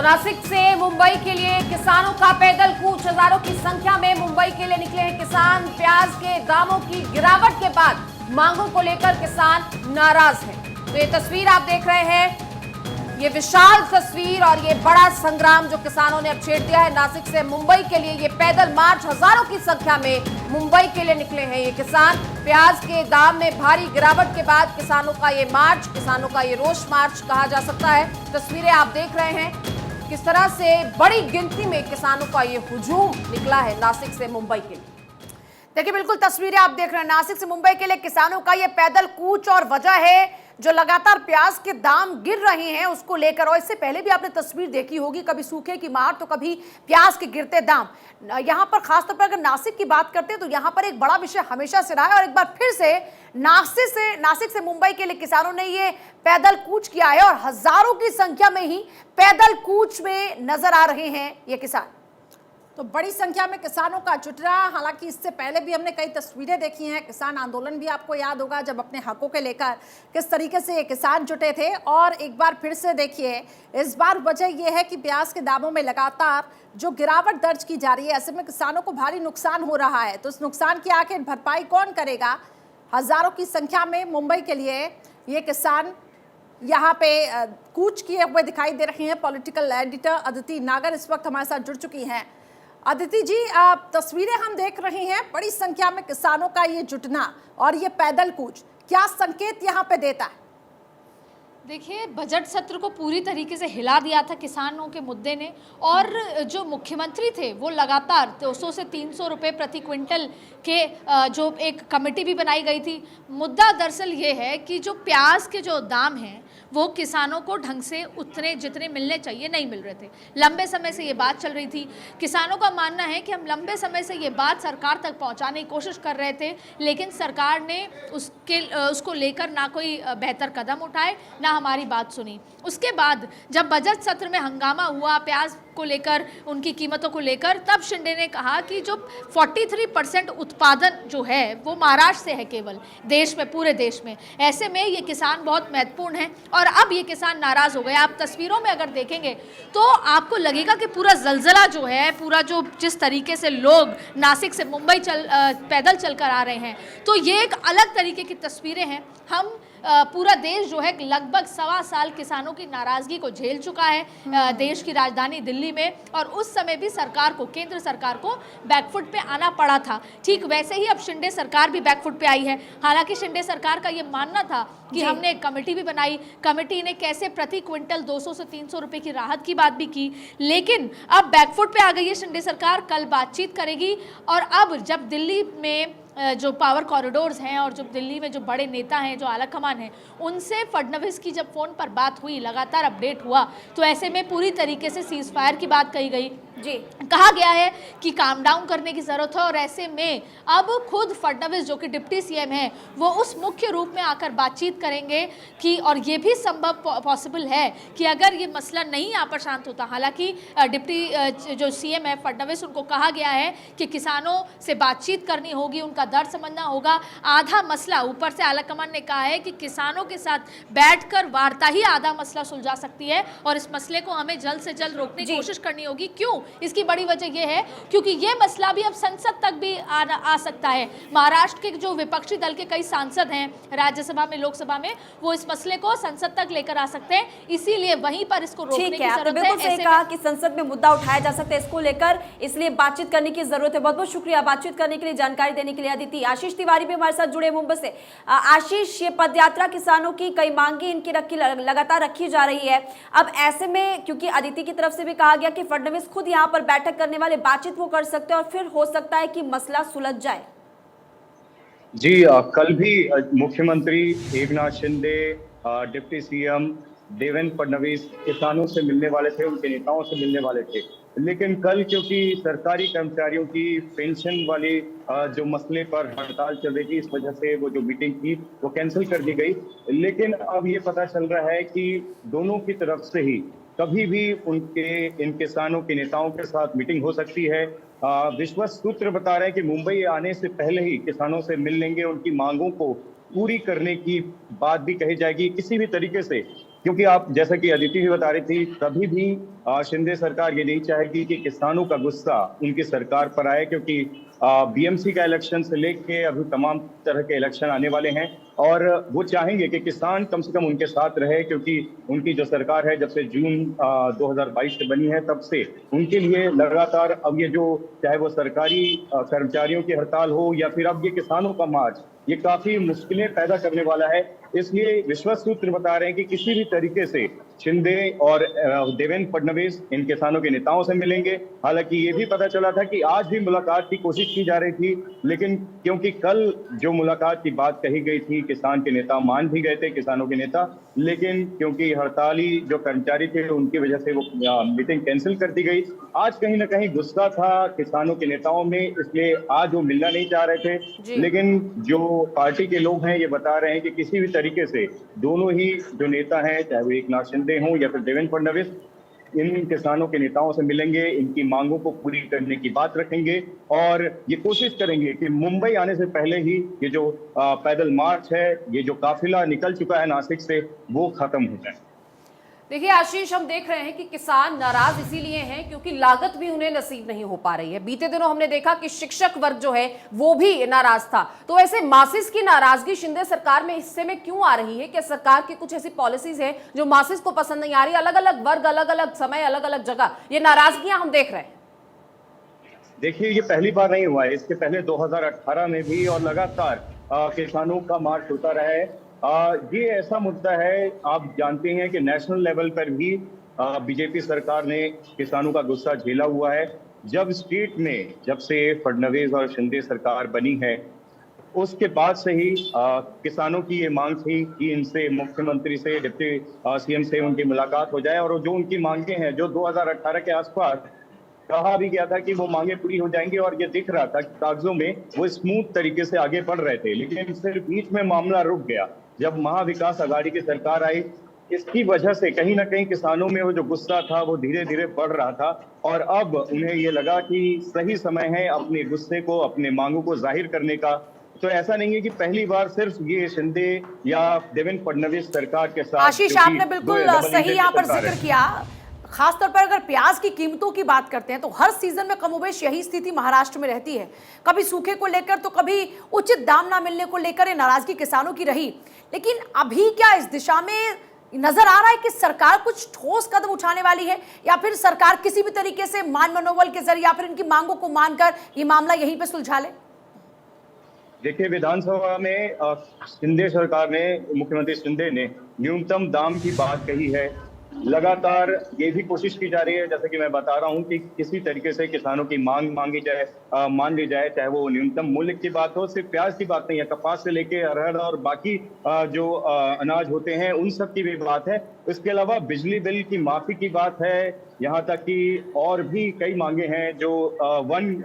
नासिक से मुंबई के लिए किसानों का पैदल कूच, हजारों की संख्या में मुंबई के लिए निकले हैं किसान। प्याज के दामों की गिरावट के बाद मांगों को लेकर किसान नाराज हैं। तो ये तस्वीर आप देख रहे हैं, ये विशाल तस्वीर और ये बड़ा संग्राम जो किसानों ने अब छेड़ दिया है नासिक से मुंबई के लिए। ये पैदल मार्च हजारों की संख्या में मुंबई के लिए निकले हैं ये किसान। प्याज के दाम में भारी गिरावट के बाद किसानों का ये मार्च, किसानों का ये रोष मार्च कहा जा सकता है। तस्वीरें आप देख रहे हैं किस तरह से बड़ी गिनती में किसानों का ये हुजूम निकला है नासिक से मुंबई के लिए। देखिए, बिल्कुल तस्वीरें आप देख रहे हैं नासिक से मुंबई के लिए किसानों का ये पैदल कूच, और वजह है जो लगातार प्याज के दाम गिर रहे हैं उसको लेकर। और इससे पहले भी आपने तस्वीर देखी होगी, कभी सूखे की मार तो कभी प्याज के गिरते दाम। यहाँ पर खासतौर पर अगर नासिक की बात करते हैं तो यहाँ पर एक बड़ा विषय हमेशा से रहा है, और एक बार फिर से नासिक से मुंबई के लिए किसानों ने ये पैदल कूच किया है, और हजारों की संख्या में ही पैदल कूच में नजर आ रहे हैं ये किसान। तो बड़ी संख्या में किसानों का जुटना, हालांकि इससे पहले भी हमने कई तस्वीरें देखी हैं। किसान आंदोलन भी आपको याद होगा, जब अपने हकों के लेकर किस तरीके से ये किसान जुटे थे। और एक बार फिर से देखिए, इस बार वजह यह है कि प्याज के दामों में लगातार जो गिरावट दर्ज की जा रही है, ऐसे में किसानों को भारी नुकसान हो रहा है। तो इस नुकसान की आखिर भरपाई कौन करेगा? हजारों की संख्या में मुंबई के लिए ये किसान यहाँ पे कूच किए हुए दिखाई दे रहे हैं। पॉलिटिकल एडिटर अदिति नागर इस वक्त हमारे साथ जुड़ चुकी हैं। अदिति जी, तस्वीरें हम देख रहे हैं, बड़ी संख्या में किसानों का ये जुटना और ये पैदल कूच क्या संकेत यहाँ पे देता है? देखिए, बजट सत्र को पूरी तरीके से हिला दिया था किसानों के मुद्दे ने, और जो मुख्यमंत्री थे वो लगातार 200 से 300 रुपये प्रति क्विंटल के जो एक कमेटी भी बनाई गई थी। मुद्दा दरअसल ये है कि जो प्याज के जो दाम हैं वो किसानों को ढंग से उतने जितने मिलने चाहिए नहीं मिल रहे थे। लंबे समय से ये बात चल रही थी। किसानों का मानना है कि हम लंबे समय से ये बात सरकार तक पहुंचाने की कोशिश कर रहे थे, लेकिन सरकार ने उसको लेकर ना कोई बेहतर कदम उठाए, ना हमारी बात सुनी। उसके बाद जब बजट सत्र में हंगामा हुआ प्याज को लेकर, उनकी कीमतों को लेकर, तब शिंदे ने कहा कि जो 43% उत्पादन जो है वो महाराष्ट्र से है, केवल देश में, पूरे देश में। ऐसे में ये किसान बहुत महत्वपूर्ण है, और अब ये किसान नाराज हो गए। आप तस्वीरों में अगर देखेंगे तो आपको लगेगा कि पूरा जलजला जो है, पूरा जो जिस तरीके से लोग नासिक से मुंबई पैदल चलकर आ रहे हैं, तो ये एक अलग तरीके की तस्वीरें हैं। हम पूरा देश जो है लगभग 1.25 साल किसानों की नाराजगी को झेल चुका है देश की राजधानी दिल्ली में, और उस समय भी सरकार को, केंद्र सरकार को बैकफुट पे आना पड़ा था। ठीक वैसे ही अब शिंदे सरकार भी बैकफुट पे आई है। हालांकि शिंदे सरकार का ये मानना था कि हमने एक कमेटी भी बनाई, कमेटी ने कैसे प्रति क्विंटल 200 से 300 रुपये की राहत की बात भी की, लेकिन अब बैकफुट पे आ गई है शिंदे सरकार। कल बातचीत करेगी, और अब जब दिल्ली में जो पावर कॉरिडोर्स हैं और जो दिल्ली में जो बड़े नेता हैं, जो आला कमान हैं, उनसे फडणवीस की जब फ़ोन पर बात हुई, लगातार अपडेट हुआ, तो ऐसे में पूरी तरीके से सीज फायर की बात कही गई जी। कहा गया है कि काम डाउन करने की ज़रूरत है, और ऐसे में अब खुद फडणवीस जो कि डिप्टी सीएम है वो उस मुख्य रूप में आकर बातचीत करेंगे कि, और ये भी संभव पॉसिबल है कि अगर ये मसला नहीं यहाँ पर शांत होता, हालांकि डिप्टी जो सीएम है फडणवीस, उनको कहा गया है कि किसानों से बातचीत करनी होगी, उनका दर्द समझना होगा। आधा मसला, ऊपर से आला कमान ने कहा है कि किसानों के साथ बैठकर वार्ता ही आधा मसला सुलझा सकती है, और इस मसले को हमें जल्द से जल्द रोकने की कोशिश करनी होगी। क्यों? इसकी बड़ी वजह यह है क्योंकि ये मसला भी अब संसद तक भी आ सकता है। महाराष्ट्र के जो विपक्षी दल के कई सांसद हैं राज्यसभा में, लोकसभा में, वो इस मसले को संसद तक लेकर आ सकते हैं, इसीलिए वहीं पर इसको रोकने की जरूरत है। बिल्कुल सही कहा कि संसद में मुद्दा उठाया जा सकता है इसको लेकर, इसलिए बातचीत करने की जरूरत है। बहुत बहुत शुक्रिया बातचीत करने के लिए, जानकारी देने के लिए अदिति। आशीष तिवारी भी हमारे साथ जुड़े मुंबई से। आशीष, ये पदयात्रा किसानों की कई मांगे इनकी लगातार रखी जा रही है। अब ऐसे में क्योंकि अदिति की तरफ से भी कहा गया कि फडणवीस खुद यहाँ पर बैठक करने वाले, बातचीत वो कर सकते हैं और फिर हो सकता है कि मसला सुलझ जाए। जी, कल भी मुख्यमंत्री एकनाथ शिंदे, डिप्टी सीएम देवेंद्र फडणवीस किसानों से मिलने वाले थे, उनके नेताओं से मिलने वाले थे, लेकिन कल क्योंकि सरकारी कर्मचारियों की पेंशन वाली जो मसले पर हड़ताल चल रही थी, इस वजह से वो जो मीटिंग थी वो कैंसिल कर दी गई। लेकिन अब ये पता चल रहा है कि दोनों की तरफ से ही कभी भी इन किसानों के नेताओं के साथ मीटिंग हो सकती है। विश्वस्त सूत्र बता रहे हैं कि मुंबई आने से पहले ही किसानों से मिल लेंगे, उनकी मांगों को पूरी करने की बात भी कही जाएगी। किसी भी तरीके से क्योंकि आप जैसा कि अदिति भी बता रही थी, कभी भी शिंदे सरकार ये नहीं चाहेगी कि किसानों का गुस्सा उनकी सरकार पर आए, क्योंकि बीएमसी का इलेक्शन से लेके अभी तमाम तरह के इलेक्शन आने वाले हैं और वो चाहेंगे कि किसान कम से कम उनके साथ रहे, क्योंकि उनकी जो सरकार है जब से जून 2022 से बनी है तब से उनके लिए लगातार अब ये जो चाहे वो सरकारी कर्मचारियों की हड़ताल हो या फिर अब ये किसानों का मार्च, ये काफी मुश्किलें पैदा करने वाला है। इसलिए विश्वस्त सूत्र बता रहे हैं कि किसी भी तरीके से शिंदे और देवेंद्र फडणवीस इन किसानों के नेताओं से मिलेंगे। हालांकि ये भी पता चला था कि आज भी मुलाकात की कोशिश की जा रही थी, लेकिन क्योंकि कल जो मुलाकात की बात कही गई थी, किसान के नेता मान भी गए थे, किसानों के नेता, लेकिन क्योंकि हड़ताली जो कर्मचारी थे उनकी वजह से वो मीटिंग कैंसिल कर दी गई। आज कहीं ना कहीं गुस्सा था किसानों के नेताओं में, इसलिए आज वो मिलना नहीं चाह रहे थे। लेकिन जो पार्टी के लोग हैं ये बता रहे हैं कि किसी भी तरीके से दोनों ही जो नेता हैं, चाहे वो एकनाथ शिंदे हों या फिर देवेंद्र फडणवीस, इन किसानों के नेताओं से मिलेंगे, इनकी मांगों को पूरी करने की बात रखेंगे और ये कोशिश करेंगे कि मुंबई आने से पहले ही ये जो पैदल मार्च है, ये जो काफिला निकल चुका है नासिक से, वो खत्म हो जाए। देखिए आशीष, हम देख रहे हैं कि किसान नाराज इसीलिए हैं क्योंकि लागत भी उन्हें नसीब नहीं हो पा रही है। बीते दिनों हमने देखा कि शिक्षक वर्ग जो है वो भी नाराज था। तो ऐसे मासिस की नाराजगी शिंदे सरकार में हिस्से में क्यों आ रही है? क्या सरकार की कुछ ऐसी पॉलिसीज है जो मासिस को पसंद नहीं आ रही? अलग अलग वर्ग, अलग अलग समय, अलग अलग जगह ये नाराजगियां हम देख रहे हैं। देखिए, ये पहली बार नहीं हुआ है, इसके पहले 2018 में भी और लगातार किसानों का मार्च होता रहा है। ये ऐसा मुद्दा है, आप जानते हैं कि नेशनल लेवल पर भी बीजेपी सरकार ने किसानों का गुस्सा झेला हुआ है। जब स्टेट में जब से फडणवीस और शिंदे सरकार बनी है उसके बाद से ही किसानों की ये मांग थी कि इनसे, मुख्यमंत्री से, डिप्टी सीएम से उनकी मुलाकात हो जाए और जो उनकी मांगे हैं, जो 2018 के आसपास कहा भी गया था कि वो मांगे पूरी हो जाएंगी और ये दिख रहा था कि कागजों में वो स्मूथ तरीके से आगे बढ़ रहे थे, लेकिन फिर बीच में मामला रुक गया जब महाविकास आघाड़ी की सरकार आई। इसकी वजह से कहीं ना कहीं किसानों में वो जो गुस्सा था वो धीरे धीरे बढ़ रहा था और अब उन्हें ये लगा कि सही समय है अपने गुस्से को, अपने मांगों को जाहिर करने का। तो ऐसा नहीं है कि पहली बार सिर्फ ये शिंदे या देवेंद्र फडणवीस सरकार के साथ। आशीष, आपने बिल्कुल सही यहाँ पर जिक्र किया। खासतौर पर अगर प्याज की कीमतों की बात करते हैं तो हर सीजन में कमोबेश यही स्थिति महाराष्ट्र में रहती है। कभी सूखे को लेकर तो कभी उचित दाम ना मिलने को लेकर ये नाराजगी किसानों की रही। लेकिन अभी क्या इस दिशा में नजर आ रहा है कि सरकार कुछ ठोस कदम उठाने वाली है, या फिर सरकार किसी भी तरीके से मान मनोबल के जरिए या फिर इनकी मांगों को मानकर ये मामला यहीं पे सुलझा ले? देखिए, विधानसभा में शिंदे सरकार ने, मुख्यमंत्री शिंदे ने न्यूनतम दाम की बात कही है। लगातार ये भी कोशिश की जा रही है, जैसे कि मैं बता रहा हूं, कि किसी तरीके से किसानों की मांग मान ली जाए, चाहे वो न्यूनतम मूल्य की बात हो। सिर्फ प्याज की बात नहीं है, कपास से लेके अरहर और बाकी जो अनाज होते हैं उन सब की भी बात है। इसके अलावा बिजली बिल की माफी की बात है, यहाँ तक कि और भी कई मांगे हैं, जो वन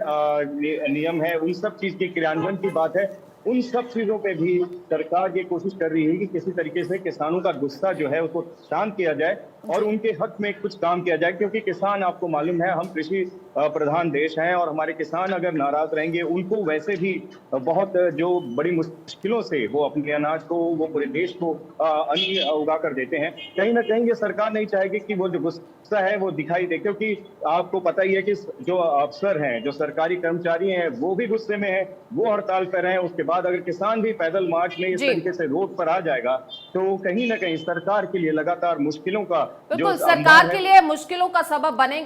नियम है उन सब चीज की क्रियान्वयन की बात है। उन सब चीजों पे भी सरकार ये कोशिश कर रही है कि किसी तरीके से किसानों का गुस्सा जो है उसको शांत किया जाए और उनके हक में कुछ काम किया जाए, क्योंकि किसान, आपको मालूम है, हम कृषि प्रधान देश हैं और हमारे किसान अगर नाराज रहेंगे, उनको वैसे भी बहुत जो बड़ी मुश्किलों से वो अपने अनाज को, वो पूरे देश को अन्न उगा कर देते हैं। कहीं ना कहीं ये सरकार नहीं चाहेगी कि वो जो गुस्सा है वो दिखाई दे, क्योंकि आपको पता ही है कि जो अफसर हैं, जो सरकारी कर्मचारी हैं, वो भी गुस्से में है, वो हड़ताल पर हैं। उसके बाद अगर किसान भी पैदल मार्च में इस तरीके से रोड पर आ जाएगा तो कहीं ना कहीं सरकार के लिए लगातार मुश्किलों का, बिल्कुल सरकार के लिए मुश्किलों का सबब बनेगा।